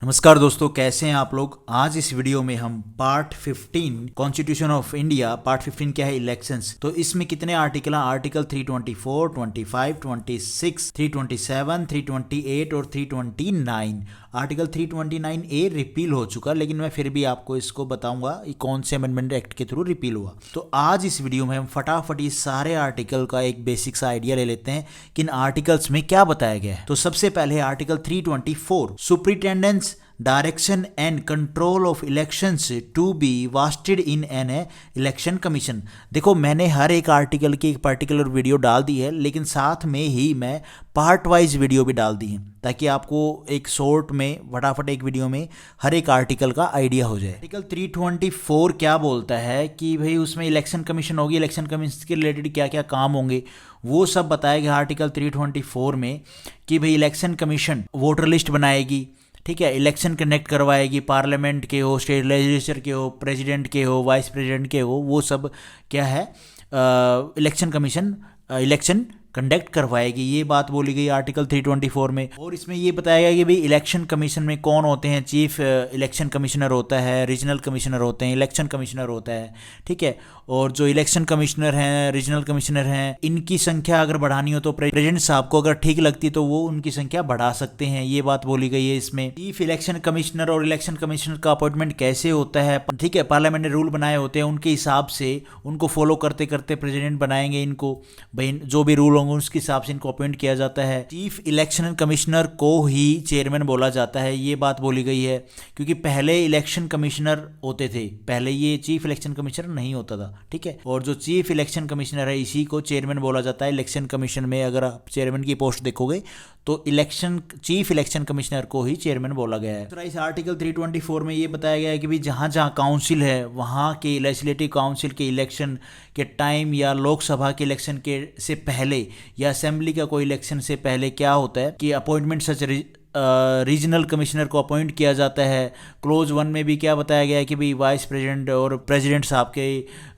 नमस्कार दोस्तों, कैसे हैं आप लोग। आज इस वीडियो में हम part 15 constitution of India, part 15 क्या है, इलेक्शंस। तो इसमें कितने आर्टिकल हैं? आर्टिकल 324, 25, 26, 327, 328 और 329। आर्टिकल 329 ए रिपील हो चुका, लेकिन मैं फिर भी आपको इसको बताऊंगा ये कौन से अमेंडमेंट एक्ट के थ्रू रिपील हुआ। तो आज इस वीडियो में हम फटाफट इस सारे आर्टिकल का एक बेसिक सा आइडिया ले लेते हैं कि इन आर्टिकल्स में क्या बताया गया है। तो सबसे पहले article 324, superintendence direction and control of elections to be vested in an election commission. देखो, मैंने हर एक आर्टिकल की एक पर्टिकुलर वीडियो डाल दी है, लेकिन साथ में ही मैं पार्ट वाइज वीडियो भी डाल दी है ताकि आपको एक शॉर्ट में फटाफट एक वीडियो में हर एक आर्टिकल का आइडिया हो जाए। आर्टिकल 324 क्या बोलता है कि भाई उसमें इलेक्शन कमीशन होगी, इलेक्शन कमीशन के रिलेटेड क्या क्या काम होंगे वो सब बताया गया आर्टिकल 324 में कि भाई इलेक्शन कमीशन वोटर लिस्ट बनाएगी, ठीक है, इलेक्शन कंडक्ट करवाएगी, पार्लियामेंट के हो, स्टेट लेजिस्लेचर के हो, प्रेसिडेंट के हो, वाइस प्रेसिडेंट के हो, वो सब क्या है, इलेक्शन कमीशन इलेक्शन कंडक्ट करवाएगी। ये बात बोली गई आर्टिकल 324 में। और इसमें ये बताया गया कि भाई इलेक्शन कमीशन में कौन होते हैं। चीफ इलेक्शन कमिश्नर होता है, रीजनल कमिश्नर होते हैं, इलेक्शन कमिश्नर होता है, ठीक है। और जो इलेक्शन कमिश्नर हैं, रीजनल कमिश्नर हैं, इनकी संख्या अगर बढ़ानी हो तो प्रेसिडेंट साहब को अगर ठीक लगती तो वो उनकी संख्या बढ़ा सकते हैं। ये बात बोली गई है इसमें। चीफ इलेक्शन कमिश्नर और इलेक्शन कमिश्नर का अपॉइंटमेंट कैसे होता है, ठीक है, पार्लियामेंट ने रूल बनाए होते हैं, उनके हिसाब से उनको फॉलो करते करते प्रेसिडेंट बनाएंगे इनको। भाई जो भी रूल होंगे उसके हिसाब से इनको अपॉइंट किया जाता है। चीफ इलेक्शन कमिश्नर को ही चेयरमैन बोला जाता है, ये बात बोली गई है, क्योंकि पहले इलेक्शन कमिश्नर होते थे, पहले ये चीफ इलेक्शन कमिश्नर नहीं होता था, ठीक है। और जो चीफ इलेक्शन कमिश्नर है इसी को चेयरमैन बोला जाता है। इलेक्शन कमीशन में अगर आप चेयरमैन की पोस्ट देखोगे तो चीफ इलेक्शन कमिश्नर को ही चेयरमैन बोला गया है। तो इस आर्टिकल 324 में ये बताया गया है कि भाई जहाँ जहाँ काउंसिल है वहाँ के लेजिस्लेटिव काउंसिल के इलेक्शन के टाइम या लोकसभा के इलेक्शन के से पहले या असेंबली का कोई इलेक्शन से पहले क्या होता है कि अपॉइंटमेंट सच रीजनल कमिश्नर को अपॉइंट किया जाता है। क्लोज 1 में भी क्या बताया गया है कि भाई वाइस प्रेसिडेंट और प्रेसिडेंट साहब के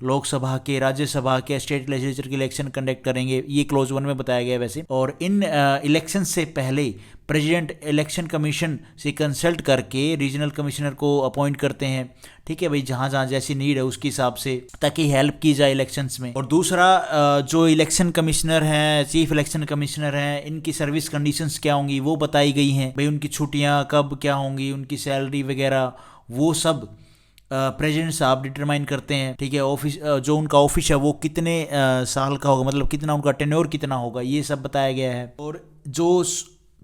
लोकसभा के, राज्यसभा के, स्टेट लेजिस्लेचर के इलेक्शन कंडक्ट करेंगे, ये क्लोज 1 में बताया गया है वैसे। और इन इलेक्शन से पहले प्रेसिडेंट इलेक्शन कमीशन से कंसल्ट करके रीजनल कमिश्नर को अपॉइंट करते हैं, ठीक है भाई, जहाँ जहाँ जैसी नीड है उसके हिसाब से, ताकि हेल्प की जाए इलेक्शंस में। और दूसरा, जो इलेक्शन कमिश्नर हैं, चीफ इलेक्शन कमिश्नर हैं, इनकी सर्विस कंडीशंस क्या होंगी वो बताई गई हैं। भाई उनकी छुट्टियाँ कब क्या होंगी, उनकी सैलरी वगैरह वो सब प्रेसिडेंट साहब डिटरमाइन करते हैं, ठीक है। ऑफिस जो उनका ऑफिस है वो कितने साल का होगा, मतलब कितना उनका टेन्योर कितना होगा, ये सब बताया गया है। और जो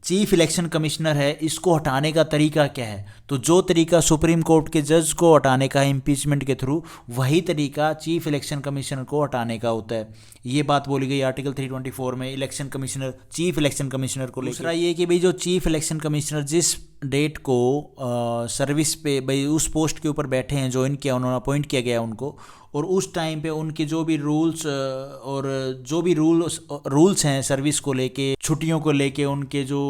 चीफ इलेक्शन कमिश्नर है इसको हटाने का तरीका क्या है, तो जो तरीका सुप्रीम कोर्ट के जज को हटाने का इम्पीचमेंट के थ्रू, वही तरीका चीफ इलेक्शन कमिश्नर को हटाने का होता है। ये बात बोली गई आर्टिकल 324 में election commissioner, chief election commissioner को। दूसरा ये कि भाई जो चीफ इलेक्शन कमिश्नर जिस डेट को सर्विस पे भाई उस पोस्ट के ऊपर बैठे हैं, ज्वाइन किया उन्होंने, अपॉइंट किया गया उनको, और उस टाइम पे उनके जो भी रूल्स और जो भी रूल्स हैं सर्विस को लेके, छुट्टियों को लेके, उनके जो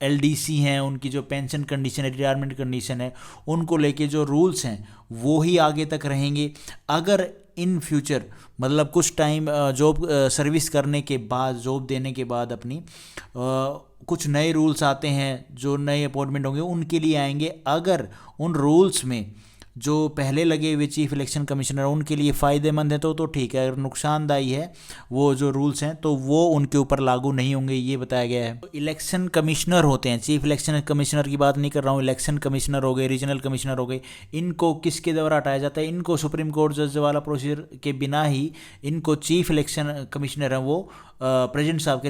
एलडीसी हैं, उनकी जो पेंशन कंडीशन है, रिटायरमेंट कंडीशन है, उनको लेके जो रूल्स हैं वो ही आगे तक रहेंगे। अगर इन फ्यूचर मतलब कुछ टाइम जॉब सर्विस करने के बाद, जॉब देने के बाद अपनी कुछ नए रूल्स आते हैं, जो नए अपॉइंटमेंट होंगे उनके लिए आएंगे। अगर उन रूल्स में जो पहले लगे हुए चीफ इलेक्शन कमिश्नर उनके लिए फ़ायदेमंद है तो ठीक है, अगर नुकसानदायी है वो जो रूल्स हैं तो वो उनके ऊपर लागू नहीं होंगे, ये बताया गया है। तो इलेक्शन कमिश्नर होते हैं, चीफ इलेक्शन कमिश्नर की बात नहीं कर रहा हूँ, इलेक्शन कमिश्नर हो गए, रीजनल कमिश्नर हो गए, इनको किसके द्वारा हटाया जाता है, इनको सुप्रीम कोर्ट जज वाला प्रोसीजर के बिना ही इनको चीफ इलेक्शन कमिश्नर है वो प्रेसिडेंट साहब के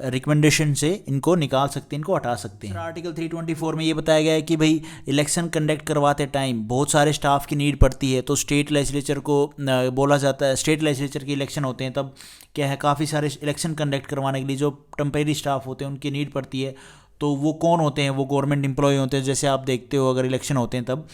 रिकमेंडेशन से इनको निकाल सकते हैं, इनको हटा सकते हैं। आर्टिकल 324 में ये बताया गया है कि भाई इलेक्शन कंडक्ट करवाते टाइम बहुत सारे स्टाफ की नीड पड़ती है, तो स्टेट लेजिस्लेचर को बोला जाता है, स्टेट लेजिस्लेचर के इलेक्शन होते हैं तब क्या है, काफ़ी सारे इलेक्शन कंडक्ट करवाने के लिए जो टेम्परेरी स्टाफ होते हैं उनकी नीड पड़ती है। तो वो कौन होते हैं, वो गवर्नमेंट एम्प्लॉय होते हैं। जैसे आप देखते हो अगर इलेक्शन होते हैं तब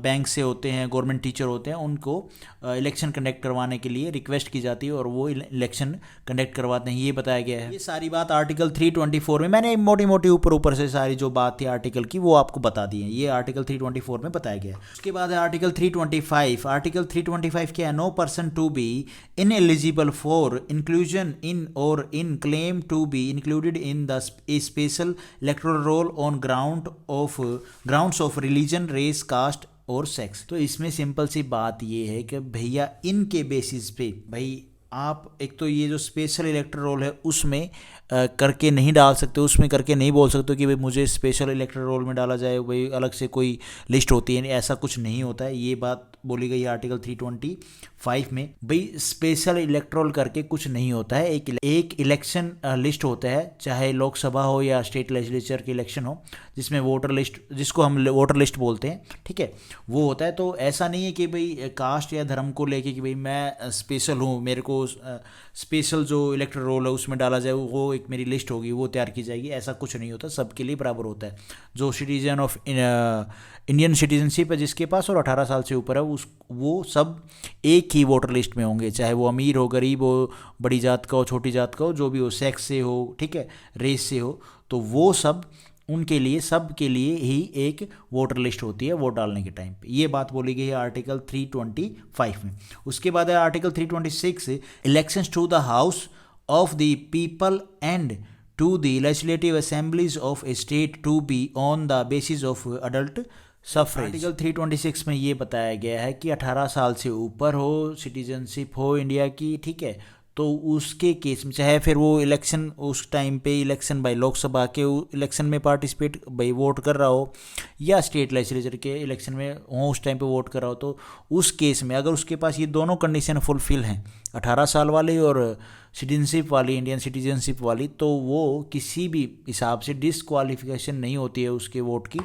बैंक से होते हैं, गवर्नमेंट टीचर होते हैं, उनको इलेक्शन कंडक्ट करवाने के लिए रिक्वेस्ट की जाती है और वो इलेक्शन कंडक्ट करवाते हैं, ये बताया गया है। ये सारी बात आर्टिकल 324 में, मैंने मोटी मोटी ऊपर से सारी जो बात थी आर्टिकल की वो आपको बता दी है, ये आर्टिकल 324 में बताया गया है। उसके बाद है आर्टिकल 325। आर्टिकल 325 क्या है, no person to be in eligible for inclusion in और in claim to be included in the special electoral roll on grounds of religion, race, caste और सेक्स। तो इसमें सिंपल सी बात ये है कि भैया इनके बेसिस पे भाई आप एक तो ये जो स्पेशल इलेक्टोरल रोल है उसमें करके नहीं डाल सकते, उसमें करके नहीं बोल सकते कि भाई मुझे स्पेशल इलेक्टोरल रोल में डाला जाए, भाई अलग से कोई लिस्ट होती है, ऐसा कुछ नहीं होता है। ये बात बोली गई है आर्टिकल 325 में। भाई स्पेशल इलेक्टोरल करके कुछ नहीं होता है, एक इलेक्शन लिस्ट होता है, चाहे लोकसभा हो या स्टेट लेजिस्लेचर के इलेक्शन हो, जिसमें वोटर लिस्ट, जिसको हम वोटर लिस्ट बोलते हैं, ठीक है, वो होता है। तो ऐसा नहीं है कि भाई कास्ट या धर्म को लेके कि भाई मैं स्पेशल हूँ, मेरे को स्पेशल जो इलेक्टोरल रोल है उसमें डाला जाए, वो एक मेरी लिस्ट होगी, वो तैयार की जाएगी, ऐसा कुछ नहीं होता। सबके लिए बराबर होता है। जो सिटीजन ऑफ इंडियन सिटीजनशिप है जिसके पास और 18 साल से ऊपर है वो सब एक ही वोटर लिस्ट में होंगे, चाहे वो अमीर हो, गरीब हो, बड़ी जात का हो, छोटी जात का हो, जो भी हो, सेक्स से हो, ठीक है, रेस से हो, तो वो सब उनके लिए, सब के लिए ही एक वोटर लिस्ट होती है वोट डालने के टाइम पे। ये बात बोली गई है आर्टिकल 325 में। उसके बाद है article 326, elections to the house of the people and to the legislative assemblies of a state to be on the basis of adult suffrage. Article 326 में ये बताया गया है कि 18 साल से ऊपर हो, सिटीजनशिप हो इंडिया की, ठीक है, तो उसके केस में चाहे फिर वो इलेक्शन उस टाइम पे इलेक्शन भाई लोकसभा के इलेक्शन में पार्टिसिपेट भाई वोट कर रहा हो या स्टेट लेजिस्लेचर के इलेक्शन में हो उस टाइम पे वोट कर रहा हो, तो उस केस में अगर उसके पास ये दोनों कंडीशन फुलफिल हैं, 18 साल वाली और सिटीजनशिप वाली, इंडियन सिटीजनशिप वाली, तो वो किसी भी हिसाब से डिसक्वालिफिकेशन नहीं होती है उसके वोट की,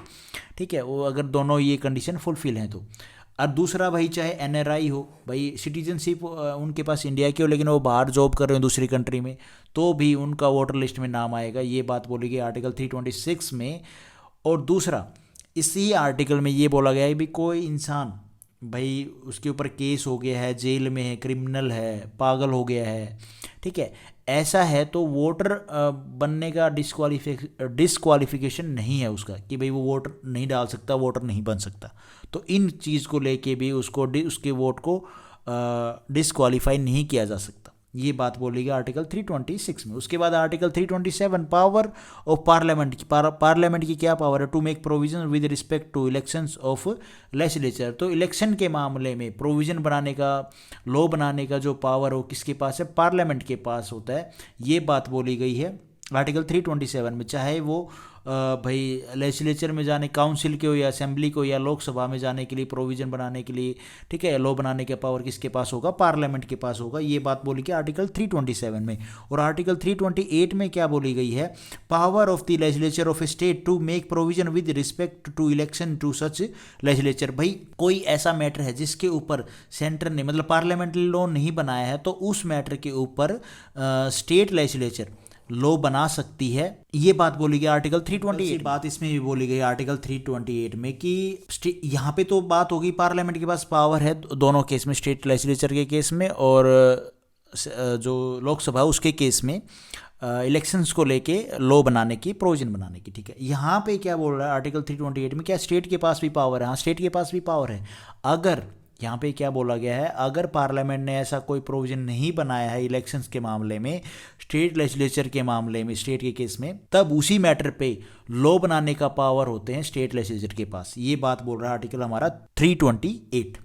ठीक है, वो अगर दोनों ये कंडीशन फुलफिल हैं तो। और दूसरा भाई चाहे एनआरआई हो, भाई सिटीजनशिप उनके पास इंडिया की हो लेकिन वो बाहर जॉब कर रहे हो दूसरी कंट्री में, तो भी उनका वोटर लिस्ट में नाम आएगा। ये बात बोली गई आर्टिकल 326 में। और दूसरा इसी आर्टिकल में ये बोला गया है भी कोई इंसान भाई उसके ऊपर केस हो गया है, जेल में है, क्रिमिनल है, पागल हो गया है, ठीक है, ऐसा है तो वोटर बनने का डिसक्वालिफिकेशन नहीं है उसका कि भाई वो वोटर नहीं डाल सकता, वोटर नहीं बन सकता। तो इन चीज़ को लेके भी उसको उसके वोट को डिसक्वालीफाई नहीं किया जा सकता। ये बात बोली गई आर्टिकल 326 में। उसके बाद आर्टिकल 327, पावर ऑफ पार्लियामेंट की, पार्लियामेंट की क्या पावर है, to make provision with respect to elections of legislature. तो इलेक्शन के मामले में प्रोविजन बनाने का, लॉ बनाने का जो पावर हो किसके पास है, पार्लियामेंट के पास होता है। ये बात बोली गई है आर्टिकल 327 में। चाहे वो भाई लेजिस्लेचर में जाने, काउंसिल के हो या असेंबली को या लोकसभा में जाने के लिए, प्रोविजन बनाने के लिए, ठीक है, लॉ बनाने का पावर किसके पास होगा, पार्लियामेंट के पास होगा। ये बात बोली गई आर्टिकल 327 में। और आर्टिकल 328 में क्या बोली गई है, power of the legislature of a state to make provision with respect to election to such legislature. भाई कोई ऐसा मैटर है जिसके ऊपर सेंटर ने मतलब पार्लियामेंट्री लॉ नहीं बनाया है, तो उस मैटर के ऊपर स्टेट लेजिस्लेचर लॉ बना सकती है। ये बात बोली गई आर्टिकल 328। बात इसमें भी बोली गई आर्टिकल 328 में कि यहाँ पे तो बात होगी पार्लियामेंट के पास पावर है दोनों केस में, स्टेट लेजिस्लेचर के केस में और जो लोकसभा उसके केस में इलेक्शंस को लेके लॉ बनाने की, प्रोविजन बनाने की, ठीक है। यहाँ पे क्या बोल रहा है आर्टिकल 328 में, क्या स्टेट के पास भी पावर है, हाँ स्टेट के पास भी पावर है। अगर यहाँ पे क्या बोला गया है, अगर पार्लियामेंट ने ऐसा कोई प्रोविजन नहीं बनाया है इलेक्शंस के मामले में, स्टेट लेजिस्लेचर के मामले में, स्टेट के केस में, तब उसी मैटर पे लॉ बनाने का पावर होते हैं स्टेट लेजिस्लेचर के पास। ये बात बोल रहा है आर्टिकल हमारा 328।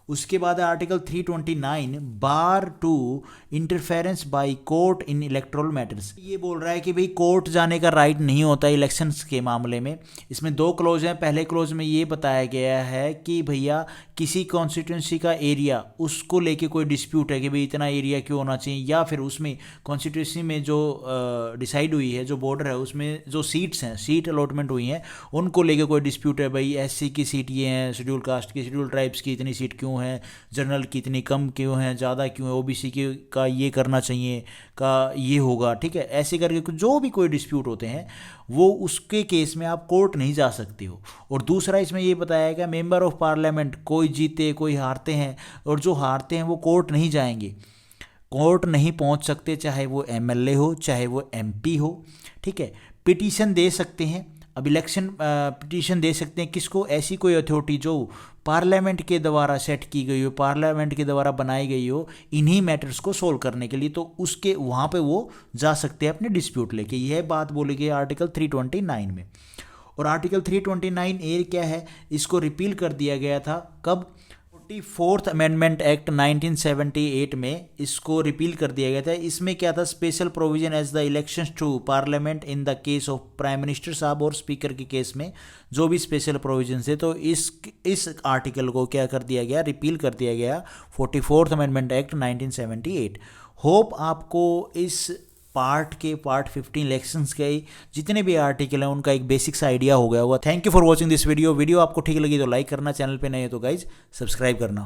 उसके बाद है article 329, bar to interference by court in electoral matters. ये बोल रहा है कि भाई कोर्ट जाने का राइट नहीं होता इलेक्शंस के मामले में। इसमें दो क्लोज हैं। पहले क्लोज में ये बताया गया है कि भैया किसी कॉन्स्टिट्यूंसी का एरिया, उसको लेके कोई डिस्प्यूट है कि भाई इतना एरिया क्यों होना चाहिए, या फिर उसमें कॉन्स्टिट्यूंसी में जो डिसाइड हुई है, जो बॉर्डर है, उसमें जो सीट्स हैं, सीट अलॉटमेंट हुई हैं, उनको लेके कोई डिस्प्यूट है, भाई एससी की सीट ये हैं, शेड्यूल कास्ट की, शेड्यूल ट्राइब्स की इतनी सीट क्यों है, जनरल की इतनी कम क्यों है, ज़्यादा क्यों है, ओबीसी की का ये करना चाहिए, का ये होगा, ठीक है। ऐसे करके जो भी कोई डिस्प्यूट होते हैं वो उसके केस में आप कोर्ट नहीं जा सकते हो। और दूसरा इसमें ये बताया गया, मेंबर ऑफ पार्लियामेंट कोई जीते कोई हारते हैं, और जो हारते हैं वो कोर्ट नहीं जाएंगे, कोर्ट नहीं पहुंच सकते, चाहे वो एमएलए हो चाहे वो एमपी हो, ठीक है। पिटीशन दे सकते हैं अब इलेक्शन पिटीशन दे सकते हैं किसको, ऐसी कोई अथॉरिटी जो पार्लियामेंट के द्वारा सेट की गई हो, पार्लियामेंट के द्वारा बनाई गई हो इन्हीं मैटर्स को सोल्व करने के लिए, तो उसके वहाँ पे वो जा सकते हैं अपने डिस्प्यूट लेके। यह बात बोली गई आर्टिकल 329 में। और आर्टिकल 329A क्या है, इसको रिपील कर दिया गया था कब, 44th अमेंडमेंट एक्ट 1978 में इसको रिपील कर दिया गया था। इसमें क्या था, special provision as the elections to parliament in the case of prime minister sahab और स्पीकर के केस में जो भी स्पेशल प्रोविजन थे, तो इस आर्टिकल को क्या कर दिया गया, रिपील कर दिया गया 44th अमेंडमेंट एक्ट 1978। होप आपको इस पार्ट 15 इलेक्शंस के जितने भी आर्टिकल हैं उनका एक बेसिक सा आइडिया हो गया होगा। Thank you for watching this video. Video आपको ठीक लगी तो लाइक करना, चैनल पे नए हो तो गाइज सब्सक्राइब करना।